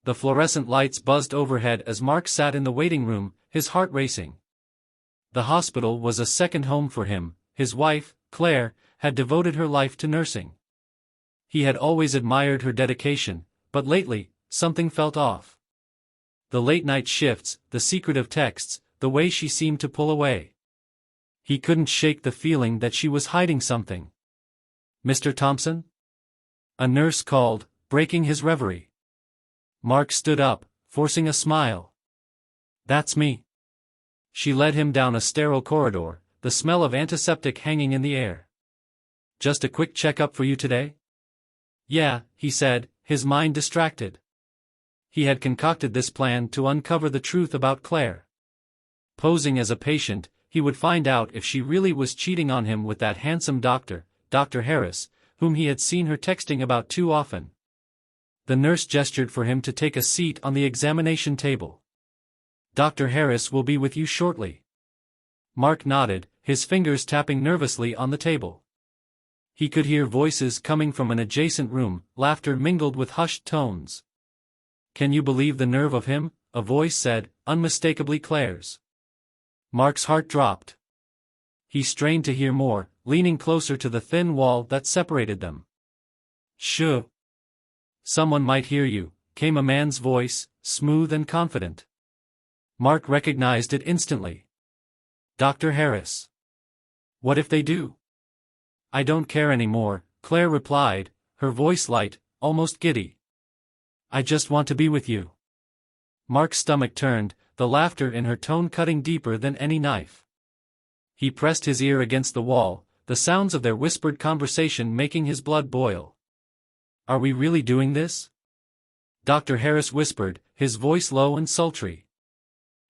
The fluorescent lights buzzed overhead as Mark sat in the waiting room, his heart racing. The hospital was a second home for him. His wife, Claire, had devoted her life to nursing. He had always admired her dedication, but lately, something felt off. The late-night shifts, the secretive texts, the way she seemed to pull away. He couldn't shake the feeling that she was hiding something. "Mr. Thompson?" A nurse called, breaking his reverie. Mark stood up, forcing a smile. "That's me." She led him down a sterile corridor, the smell of antiseptic hanging in the air. "Just a quick checkup for you today?" "Yeah," he said, his mind distracted. He had concocted this plan to uncover the truth about Claire. Posing as a patient, he would find out if she really was cheating on him with that handsome doctor, Dr. Harris, whom he had seen her texting about too often. The nurse gestured for him to take a seat on the examination table. "Dr. Harris will be with you shortly." Mark nodded, his fingers tapping nervously on the table. He could hear voices coming from an adjacent room, laughter mingled with hushed tones. "Can you believe the nerve of him?" a voice said, unmistakably Claire's. Mark's heart dropped. He strained to hear more, leaning closer to the thin wall that separated them. "Shh. Someone might hear you," came a man's voice, smooth and confident. Mark recognized it instantly. Dr. Harris. "What if they do?" "I don't care anymore," Claire replied, her voice light, almost giddy. "I just want to be with you." Mark's stomach turned, the laughter in her tone cutting deeper than any knife. He pressed his ear against the wall, the sounds of their whispered conversation making his blood boil. "Are we really doing this?" Dr. Harris whispered, his voice low and sultry.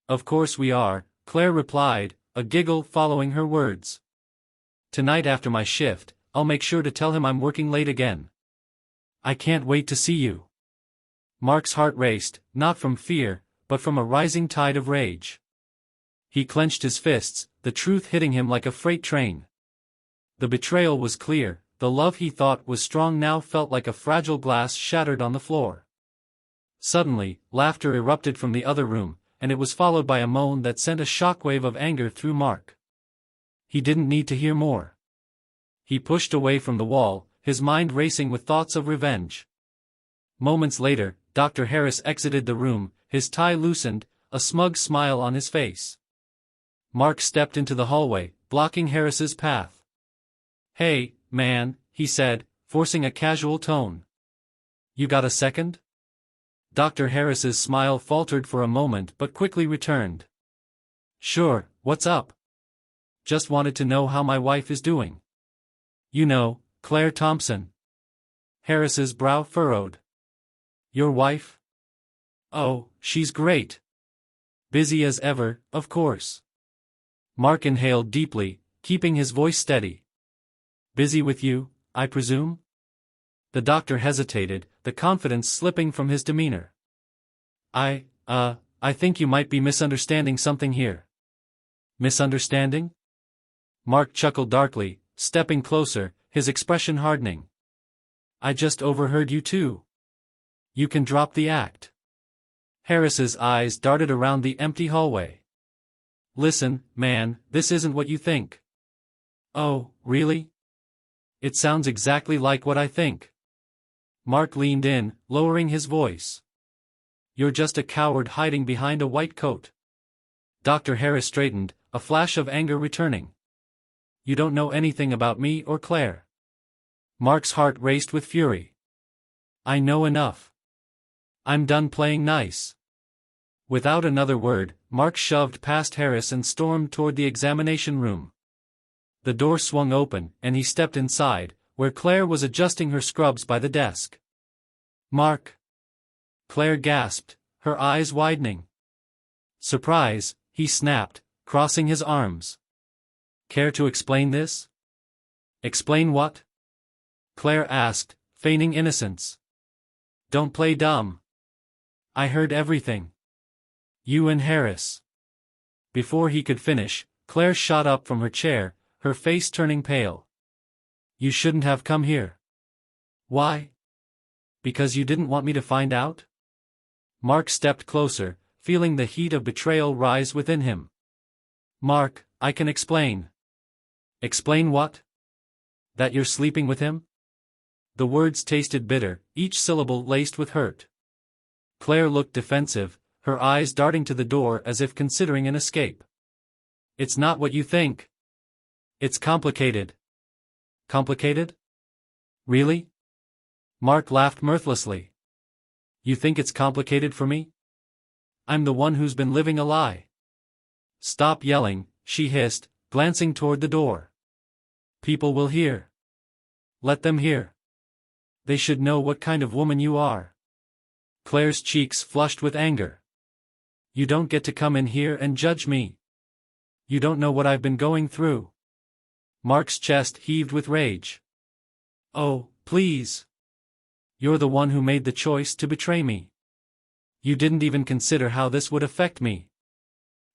"Of course we are," Claire replied, a giggle following her words. "Tonight after my shift, I'll make sure to tell him I'm working late again." "I can't wait to see you." Mark's heart raced, not from fear, but from a rising tide of rage. He clenched his fists, the truth hitting him like a freight train. The betrayal was clear, the love he thought was strong now felt like a fragile glass shattered on the floor. Suddenly, laughter erupted from the other room, and it was followed by a moan that sent a shockwave of anger through Mark. He didn't need to hear more. He pushed away from the wall, his mind racing with thoughts of revenge. Moments later, Dr. Harris exited the room, his tie loosened, a smug smile on his face. Mark stepped into the hallway, blocking Harris's path. "Hey, man," he said, forcing a casual tone. "You got a second?" Dr. Harris's smile faltered for a moment but quickly returned. "Sure, what's up?" "Just wanted to know how my wife is doing." "You know, Claire Thompson." Harris's brow furrowed. "Your wife?" "Oh, she's great. Busy as ever, of course." Mark inhaled deeply, keeping his voice steady. "Busy with you, I presume?" The doctor hesitated, the confidence slipping from his demeanor. I think you might be misunderstanding something here." "Misunderstanding?" Mark chuckled darkly, stepping closer, his expression hardening. "I just overheard you too. You can drop the act." Harris's eyes darted around the empty hallway. "Listen, man, this isn't what you think." "Oh, really?" "It sounds exactly like what I think." Mark leaned in, lowering his voice. "You're just a coward hiding behind a white coat." Dr. Harris straightened, a flash of anger returning. "You don't know anything about me or Claire." Mark's heart raced with fury. "I know enough. I'm done playing nice." Without another word, Mark shoved past Harris and stormed toward the examination room. The door swung open, and he stepped inside, where Claire was adjusting her scrubs by the desk. "Mark!" Claire gasped, her eyes widening. "Surprise," he snapped, crossing his arms. "Care to explain this?" "Explain what?" Claire asked, feigning innocence. "Don't play dumb. I heard everything. You and Harris." Before he could finish, Claire shot up from her chair, her face turning pale. "You shouldn't have come here." "Why?" "Because you didn't want me to find out?" Mark stepped closer, feeling the heat of betrayal rise within him. Mark, I can explain. Explain what? That you're sleeping with him? The words tasted bitter, each syllable laced with hurt. Claire looked defensive, her eyes darting to the door as if considering an escape. It's not what you think. It's complicated. Complicated? Really? Mark laughed mirthlessly. You think it's complicated for me? I'm the one who's been living a lie. Stop yelling, she hissed, glancing toward the door. People will hear. Let them hear. They should know what kind of woman you are. Claire's cheeks flushed with anger. You don't get to come in here and judge me. You don't know what I've been going through. Mark's chest heaved with rage. Oh, please. You're the one who made the choice to betray me. You didn't even consider how this would affect me.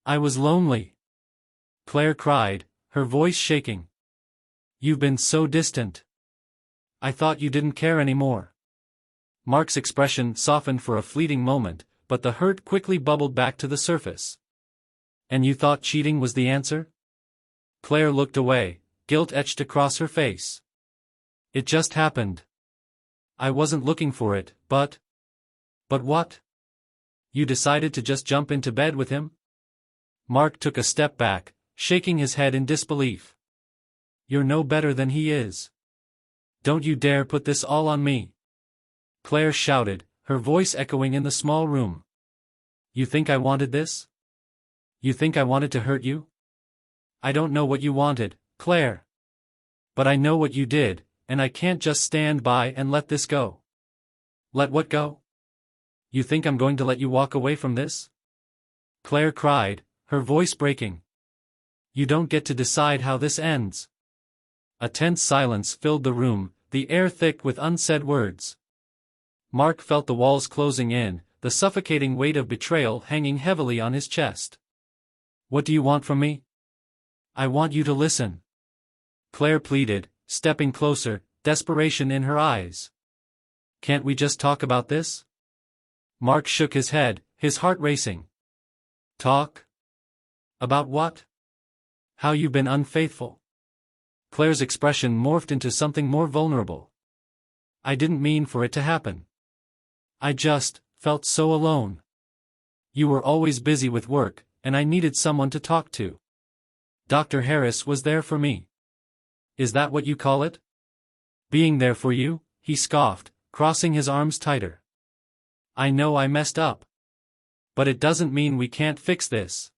I was lonely. Claire cried, her voice shaking. You've been so distant. I thought you didn't care anymore. Mark's expression softened for a fleeting moment, but the hurt quickly bubbled back to the surface. And you thought cheating was the answer? Claire looked away, guilt etched across her face. It just happened. I wasn't looking for it, but... But what? You decided to just jump into bed with him? Mark took a step back, shaking his head in disbelief. You're no better than he is. Don't you dare put this all on me. Claire shouted, her voice echoing in the small room. You think I wanted this? You think I wanted to hurt you? I don't know what you wanted, Claire. But I know what you did, and I can't just stand by and let this go. Let what go? You think I'm going to let you walk away from this? Claire cried, her voice breaking. You don't get to decide how this ends. A tense silence filled the room, the air thick with unsaid words. Mark felt the walls closing in, the suffocating weight of betrayal hanging heavily on his chest. What do you want from me? I want you to listen. Claire pleaded, stepping closer, desperation in her eyes. Can't we just talk about this? Mark shook his head, his heart racing. Talk? About what? How you've been unfaithful. Claire's expression morphed into something more vulnerable. I didn't mean for it to happen. I just felt so alone. You were always busy with work, and I needed someone to talk to. Dr. Harris was there for me. Is that what you call it? Being there for you? He scoffed, crossing his arms tighter. I know I messed up. But it doesn't mean we can't fix this.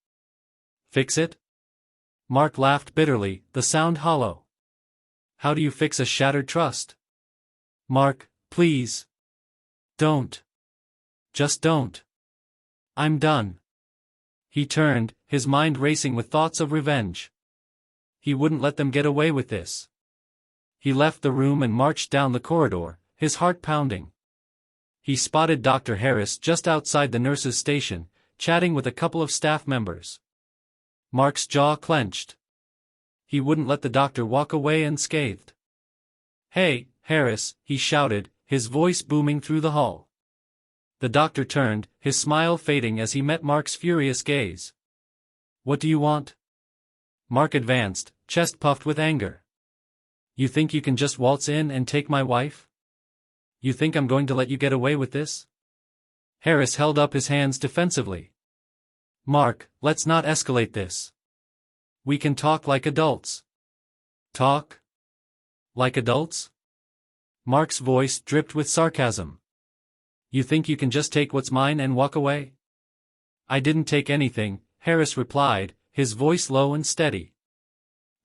Fix it? Mark laughed bitterly, the sound hollow. How do you fix a shattered trust? Mark, please. Don't. Just don't. I'm done. He turned, his mind racing with thoughts of revenge. He wouldn't let them get away with this. He left the room and marched down the corridor, his heart pounding. He spotted Dr. Harris just outside the nurse's station, chatting with a couple of staff members. Mark's jaw clenched. He wouldn't let the doctor walk away unscathed. Hey, Harris, he shouted, his voice booming through the hall. The doctor turned, his smile fading as he met Mark's furious gaze. What do you want? Mark advanced, chest puffed with anger. You think you can just waltz in and take my wife? You think I'm going to let you get away with this? Harris held up his hands defensively. Mark, let's not escalate this. We can talk like adults. Talk? Like adults? Mark's voice dripped with sarcasm. You think you can just take what's mine and walk away? I didn't take anything, Harris replied, his voice low and steady.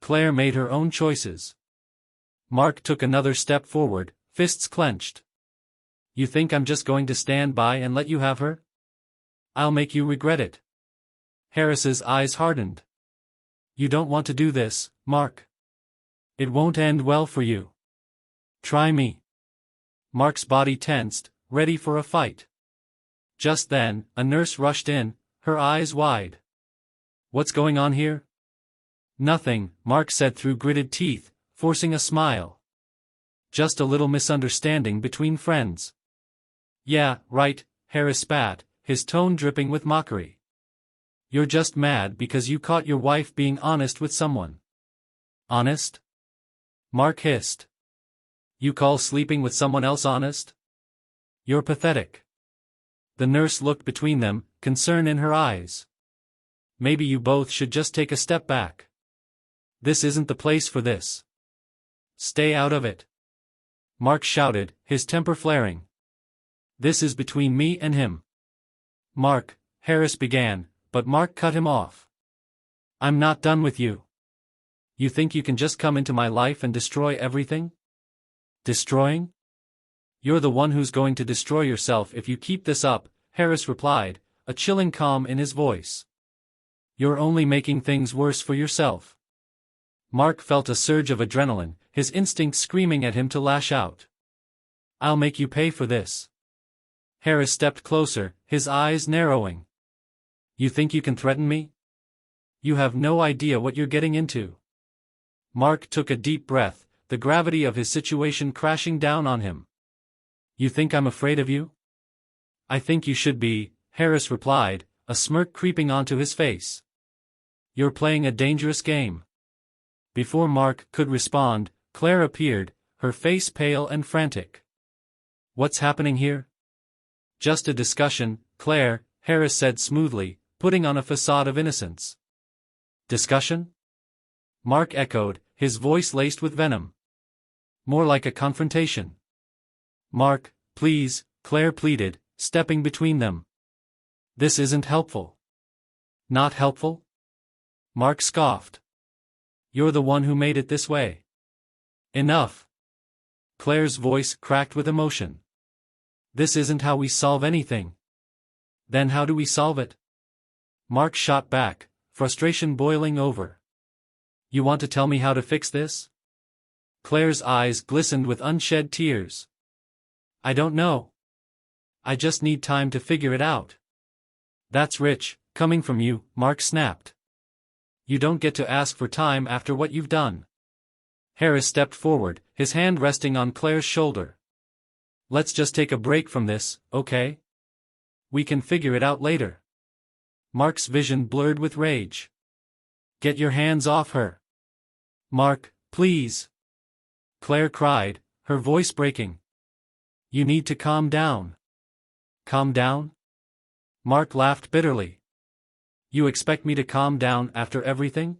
Claire made her own choices. Mark took another step forward, fists clenched. You think I'm just going to stand by and let you have her? I'll make you regret it. Harris's eyes hardened. You don't want to do this, Mark. It won't end well for you. Try me. Mark's body tensed, ready for a fight. Just then, a nurse rushed in, her eyes wide. What's going on here? Nothing, Mark said through gritted teeth, forcing a smile. Just a little misunderstanding between friends. Yeah, right, Harris spat, his tone dripping with mockery. You're just mad because you caught your wife being honest with someone. Honest? Mark hissed. You call sleeping with someone else honest? You're pathetic. The nurse looked between them, concern in her eyes. Maybe you both should just take a step back. This isn't the place for this. Stay out of it. Mark shouted, his temper flaring. This is between me and him. Mark, Harris began, but Mark cut him off. I'm not done with you. You think you can just come into my life and destroy everything? Destroying? You're the one who's going to destroy yourself if you keep this up, Harris replied, a chilling calm in his voice. You're only making things worse for yourself. Mark felt a surge of adrenaline, his instinct screaming at him to lash out. I'll make you pay for this. Harris stepped closer, his eyes narrowing. You think you can threaten me? You have no idea what you're getting into. Mark took a deep breath, the gravity of his situation crashing down on him. You think I'm afraid of you? I think you should be, Harris replied, a smirk creeping onto his face. You're playing a dangerous game. Before Mark could respond, Claire appeared, her face pale and frantic. What's happening here? Just a discussion, Claire, Harris said smoothly, putting on a facade of innocence. Discussion? Mark echoed, his voice laced with venom. More like a confrontation. Mark, please, Claire pleaded, stepping between them. This isn't helpful. Not helpful? Mark scoffed. You're the one who made it this way. Enough. Claire's voice cracked with emotion. This isn't how we solve anything. Then how do we solve it? Mark shot back, frustration boiling over. You want to tell me how to fix this? Claire's eyes glistened with unshed tears. I don't know. I just need time to figure it out. That's rich, coming from you, Mark snapped. You don't get to ask for time after what you've done. Harris stepped forward, his hand resting on Claire's shoulder. Let's just take a break from this, okay? We can figure it out later. Mark's vision blurred with rage. Get your hands off her. Mark, please. Claire cried, her voice breaking. You need to calm down. Calm down? Mark laughed bitterly. You expect me to calm down after everything?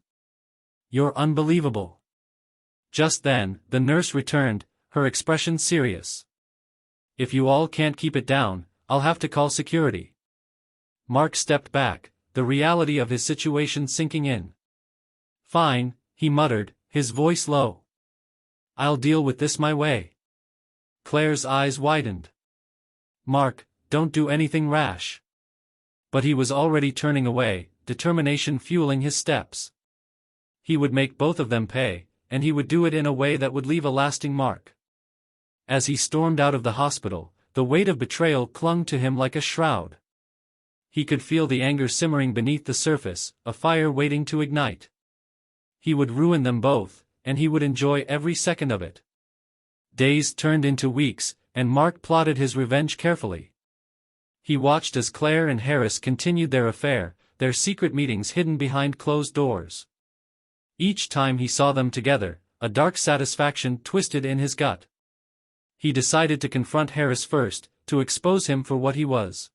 You're unbelievable. Just then, the nurse returned, her expression serious. If you all can't keep it down, I'll have to call security. Mark stepped back, the reality of his situation sinking in. Fine, he muttered, his voice low. I'll deal with this my way. Claire's eyes widened. Mark, don't do anything rash. But he was already turning away, determination fueling his steps. He would make both of them pay, and he would do it in a way that would leave a lasting mark. As he stormed out of the hospital, the weight of betrayal clung to him like a shroud. He could feel the anger simmering beneath the surface, a fire waiting to ignite. He would ruin them both, and he would enjoy every second of it. Days turned into weeks, and Mark plotted his revenge carefully. He watched as Claire and Harris continued their affair, their secret meetings hidden behind closed doors. Each time he saw them together, a dark satisfaction twisted in his gut. He decided to confront Harris first, to expose him for what he was.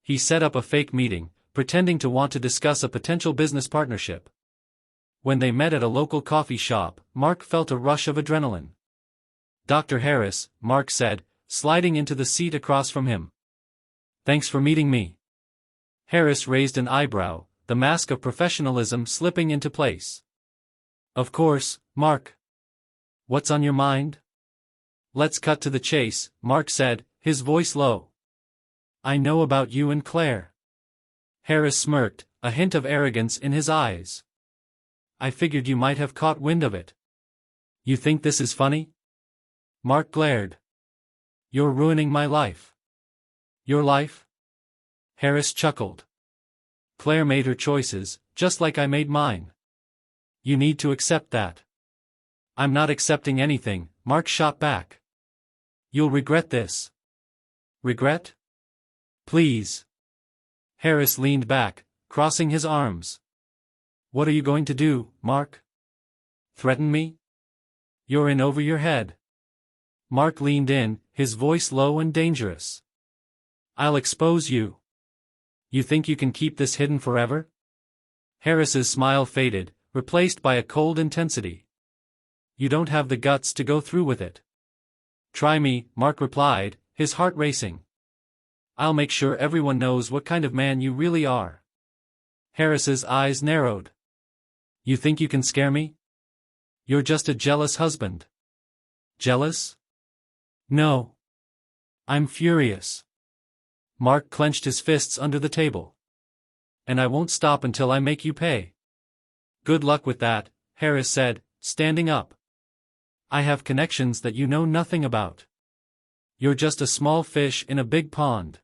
He set up a fake meeting, pretending to want to discuss a potential business partnership. When they met at a local coffee shop, Mark felt a rush of adrenaline. Dr. Harris, Mark said, sliding into the seat across from him. Thanks for meeting me. Harris raised an eyebrow, the mask of professionalism slipping into place. Of course, Mark. What's on your mind? Let's cut to the chase, Mark said, his voice low. I know about you and Claire. Harris smirked, a hint of arrogance in his eyes. I figured you might have caught wind of it. You think this is funny? Mark glared. You're ruining my life. Your life? Harris chuckled. Claire made her choices, just like I made mine. You need to accept that. I'm not accepting anything, Mark shot back. You'll regret this. Regret? Please. Harris leaned back, crossing his arms. What are you going to do, Mark? Threaten me? You're in over your head. Mark leaned in, his voice low and dangerous. I'll expose you. You think you can keep this hidden forever? Harris's smile faded, replaced by a cold intensity. You don't have the guts to go through with it. Try me, Mark replied, his heart racing. I'll make sure everyone knows what kind of man you really are. Harris's eyes narrowed. You think you can scare me? You're just a jealous husband. Jealous? No. I'm furious. Mark clenched his fists under the table. And I won't stop until I make you pay. Good luck with that, Harris said, standing up. I have connections that you know nothing about. You're just a small fish in a big pond.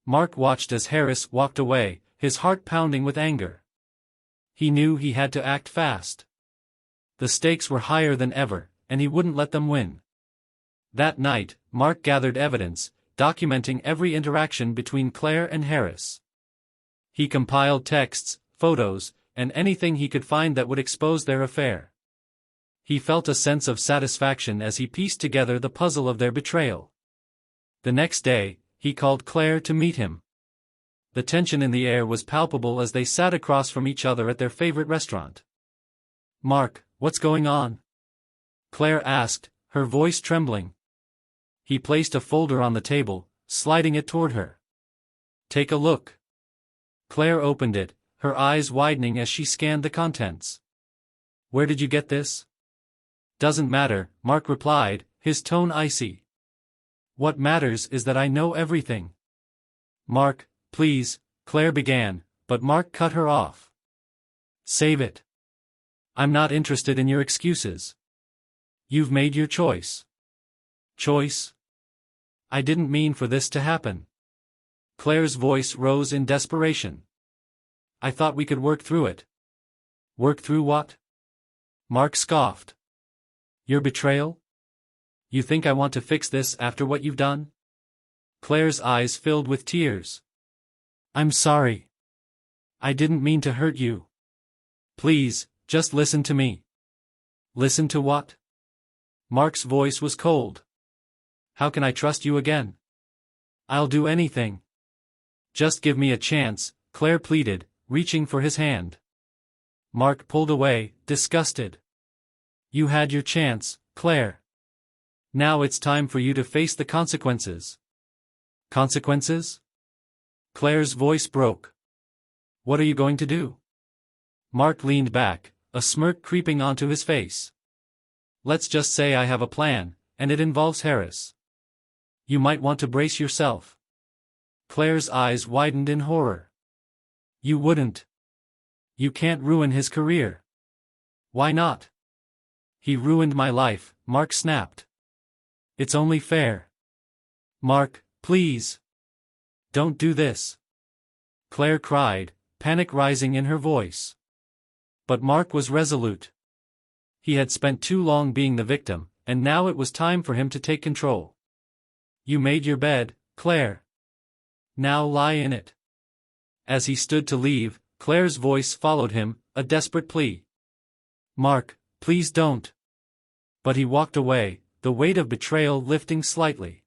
Mark watched as Harris walked away, his heart pounding with anger. He knew he had to act fast. The stakes were higher than ever, and he wouldn't let them win. That night, Mark gathered evidence, documenting every interaction between Claire and Harris. He compiled texts, photos, and anything he could find that would expose their affair. He felt a sense of satisfaction as he pieced together the puzzle of their betrayal. The next day, he called Claire to meet him. The tension in the air was palpable as they sat across from each other at their favorite restaurant. Mark, what's going on? Claire asked, her voice trembling. He placed a folder on the table, sliding it toward her. Take a look. Claire opened it, her eyes widening as she scanned the contents. Where did you get this? Doesn't matter, Mark replied, his tone icy. What matters is that I know everything. Mark, please, Claire began, but Mark cut her off. Save it. I'm not interested in your excuses. You've made your choice. Choice? I didn't mean for this to happen. Claire's voice rose in desperation. I thought we could work through it. Work through what? Mark scoffed. Your betrayal? You think I want to fix this after what you've done? Claire's eyes filled with tears. I'm sorry. I didn't mean to hurt you. Please, just listen to me. Listen to what? Mark's voice was cold. How can I trust you again? I'll do anything. Just give me a chance, Claire pleaded, reaching for his hand. Mark pulled away, disgusted. You had your chance, Claire. Now it's time for you to face the consequences. Consequences? Claire's voice broke. What are you going to do? Mark leaned back, a smirk creeping onto his face. Let's just say I have a plan, and it involves Harris. You might want to brace yourself. Claire's eyes widened in horror. You wouldn't. You can't ruin his career. Why not? He ruined my life, Mark snapped. It's only fair. Mark, please. Don't do this. Claire cried, panic rising in her voice. But Mark was resolute. He had spent too long being the victim, and now it was time for him to take control. You made your bed, Claire. Now lie in it. As he stood to leave, Claire's voice followed him, a desperate plea. Mark, please don't. But he walked away, the weight of betrayal lifting slightly.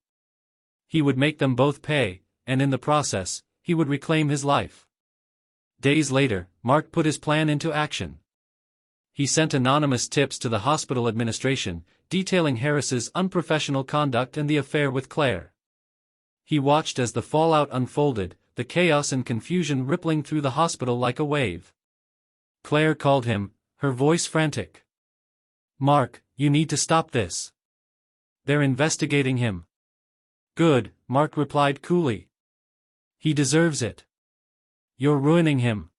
He would make them both pay, and in the process, he would reclaim his life. Days later, Mark put his plan into action. He sent anonymous tips to the hospital administration, detailing Harris's unprofessional conduct and the affair with Claire. He watched as the fallout unfolded, the chaos and confusion rippling through the hospital like a wave. Claire called him, her voice frantic. Mark, you need to stop this. They're investigating him. Good, Mark replied coolly. He deserves it. You're ruining him.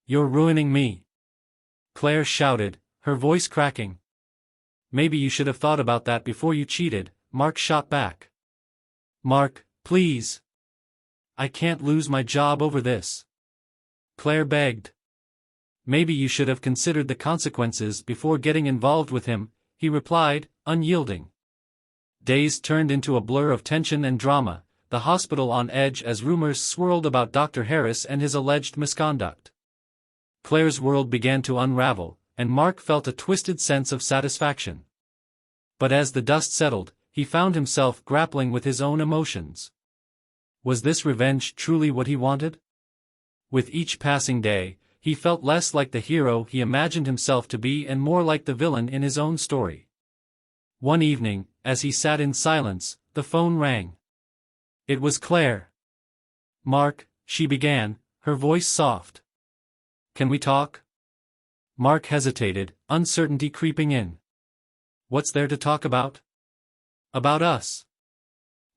You're ruining me. Claire shouted, her voice cracking. Maybe you should have thought about that before you cheated, Mark shot back. Mark, please. I can't lose my job over this. Claire begged. Maybe you should have considered the consequences before getting involved with him, he replied, unyielding. Days turned into a blur of tension and drama, the hospital on edge as rumors swirled about Dr. Harris and his alleged misconduct. Claire's world began to unravel, and Mark felt a twisted sense of satisfaction. But as the dust settled, he found himself grappling with his own emotions. Was this revenge truly what he wanted? With each passing day, he felt less like the hero he imagined himself to be and more like the villain in his own story. One evening, as he sat in silence, the phone rang. It was Claire. "Mark," she began, her voice soft. "Can we talk?" Mark hesitated, uncertainty creeping in. "What's there to talk about?" "About us."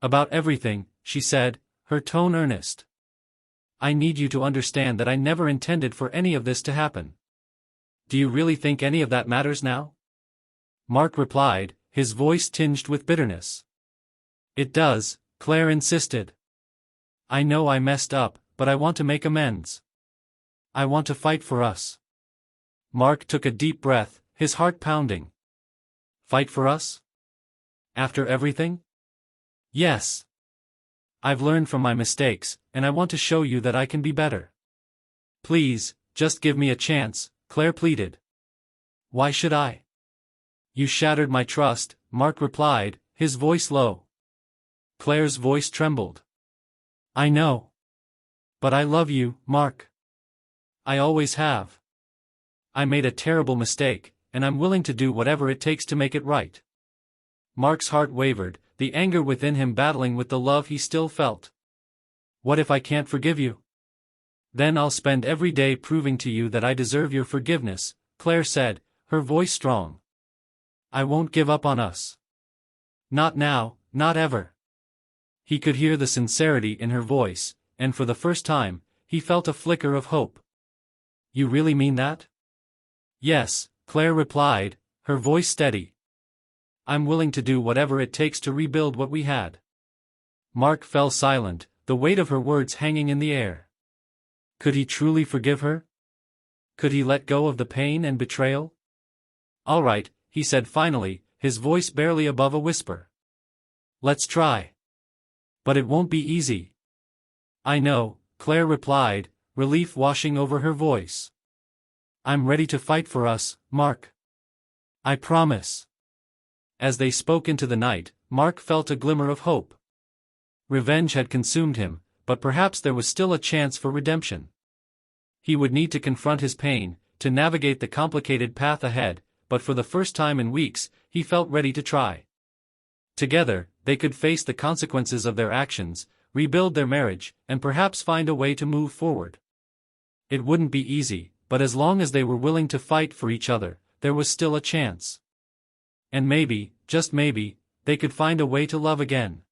"About everything," she said, her tone earnest. "I need you to understand that I never intended for any of this to happen." "Do you really think any of that matters now?" Mark replied, his voice tinged with bitterness. "It does," Claire insisted. "I know I messed up, but I want to make amends. I want to fight for us." Mark took a deep breath, his heart pounding. "Fight for us? After everything?" "Yes. I've learned from my mistakes, and I want to show you that I can be better. Please, just give me a chance," Claire pleaded. "Why should I?" "You shattered my trust," Mark replied, his voice low. Claire's voice trembled. "I know. But I love you, Mark. I always have. I made a terrible mistake, and I'm willing to do whatever it takes to make it right." Mark's heart wavered, the anger within him battling with the love he still felt. "What if I can't forgive you?" "Then I'll spend every day proving to you that I deserve your forgiveness," Claire said, her voice strong. "I won't give up on us. Not now, not ever." He could hear the sincerity in her voice, and for the first time, he felt a flicker of hope. "You really mean that?" "Yes," Claire replied, her voice steady. "I'm willing to do whatever it takes to rebuild what we had." Mark fell silent, the weight of her words hanging in the air. Could he truly forgive her? Could he let go of the pain and betrayal? "All right," he said finally, his voice barely above a whisper. "Let's try. But it won't be easy." "I know," Claire replied, relief washing over her voice. "I'm ready to fight for us, Mark. I promise." As they spoke into the night, Mark felt a glimmer of hope. Revenge had consumed him, but perhaps there was still a chance for redemption. He would need to confront his pain, to navigate the complicated path ahead, but for the first time in weeks, he felt ready to try. Together, they could face the consequences of their actions, rebuild their marriage, and perhaps find a way to move forward. It wouldn't be easy, but as long as they were willing to fight for each other, there was still a chance. And maybe, just maybe, they could find a way to love again.